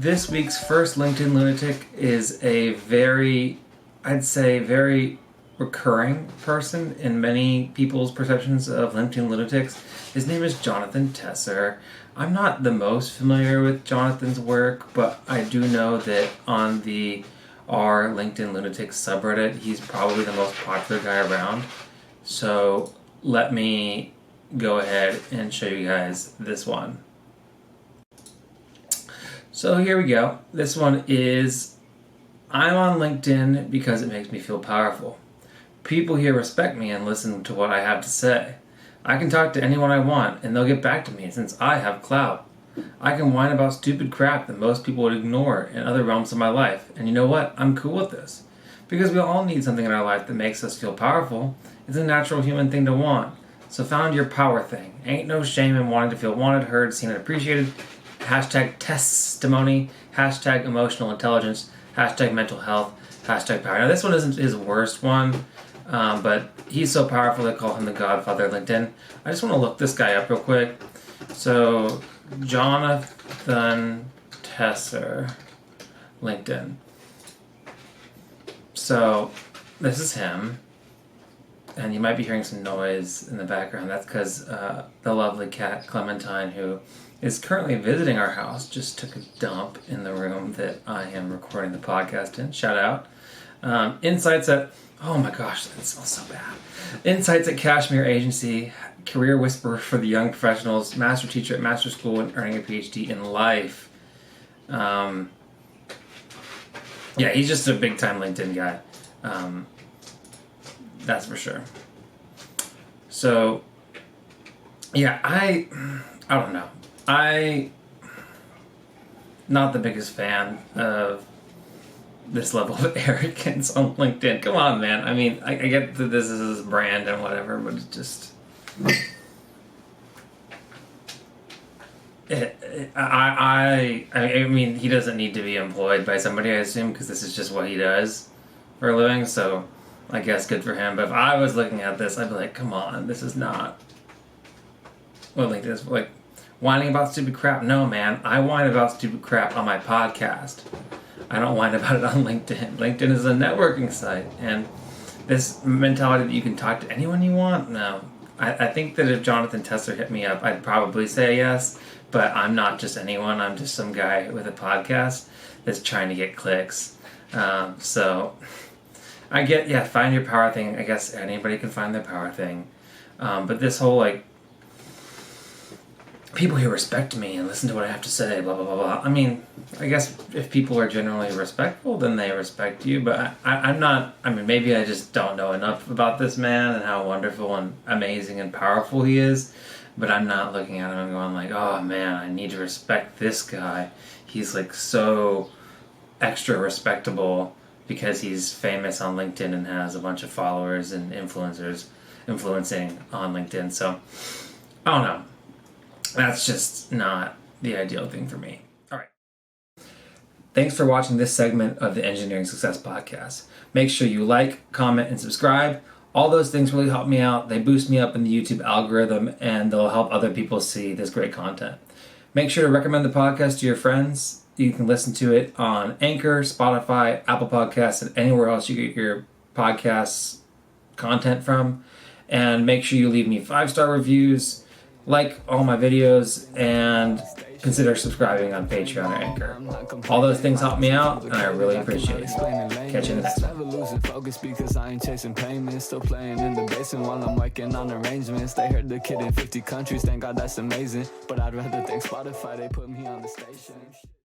This week's first LinkedIn Lunatic is a very recurring person in many people's perceptions of LinkedIn Lunatics. His name is Jonathan Tesser. I'm not the most familiar with Jonathan's work, but I do know that on the r LinkedIn Lunatics subreddit, he's probably the most popular guy around. So let me go ahead and show you guys this one. So here we go. This one is, I'm on LinkedIn because it makes me feel powerful. People here respect me and listen to what I have to say. I can talk to anyone I want and they'll get back to me since I have clout. I can whine about stupid crap that most people would ignore in other realms of my life. And you know what? I'm cool with this. Because we all need something in our life that makes us feel powerful. It's a natural human thing to want. So found your power thing. Ain't no shame in wanting to feel wanted, heard, seen, and appreciated. Hashtag testimony. Hashtag emotional intelligence. Hashtag mental health. Hashtag power. Now this one isn't his worst one. But he's so powerful they call him the Godfather of LinkedIn. I just want to look this guy up real quick. So, Jonathan Tesser, LinkedIn. So, this is him. And you might be hearing some noise in the background. That's because the lovely cat Clementine, who is currently visiting our house, just took a dump in the room that I am recording the podcast in. Shout out. Insights at... Oh my gosh, that smells so bad. Insights at Kashmir Agency, career whisperer for the young professionals, master teacher at master school, and earning a PhD in life. Yeah, he's just a big time LinkedIn guy. That's for sure. So, yeah, I don't know. Not the biggest fan of this level of arrogance on LinkedIn. Come on, man. I mean, I get that this is his brand and whatever, but it's just... I mean, he doesn't need to be employed by somebody, I assume, because this is just what he does for a living, so I guess good for him. But if I was looking at this, I'd be like, come on, this is not what LinkedIn is. Like, whining about stupid crap. No, man. I whine about stupid crap on my podcast. I don't whine about it on LinkedIn. LinkedIn is a networking site, and this mentality that you can talk to anyone you want, no. I think that if Jonathan Tesser hit me up, I'd probably say yes, but I'm not just anyone. I'm just some guy with a podcast that's trying to get clicks. So I get, yeah, find your power thing. I guess anybody can find their power thing. But this whole, like, people here respect me and listen to what I have to say, blah, blah, blah, blah. I mean, I guess if people are generally respectful, then they respect you, but I'm not, I mean, maybe I just don't know enough about this man and how wonderful and amazing and powerful he is, but I'm not looking at him and going like, oh man, I need to respect this guy. He's like so extra respectable because he's famous on LinkedIn and has a bunch of followers and influencers influencing on LinkedIn, so I don't know. That's just not the ideal thing for me. All right. Thanks for watching this segment of the Engineering Success Podcast. Make sure you like, comment, and subscribe. All those things really help me out. They boost me up in the YouTube algorithm, and they'll help other people see this great content. Make sure to recommend the podcast to your friends. You can listen to it on Anchor, Spotify, Apple Podcasts, and anywhere else you get your podcasts content from. And make sure you leave me 5-star reviews, like all my videos, and consider subscribing on Patreon or Anchor. All those things help me out, and I really appreciate it. Catch you in the next one. Never losing focus because I ain't chasing payments. Still playing in the basement while I'm working on arrangements. They heard the kid in 50 countries, thank God that's amazing. But I'd rather thank Spotify, they put me on the station.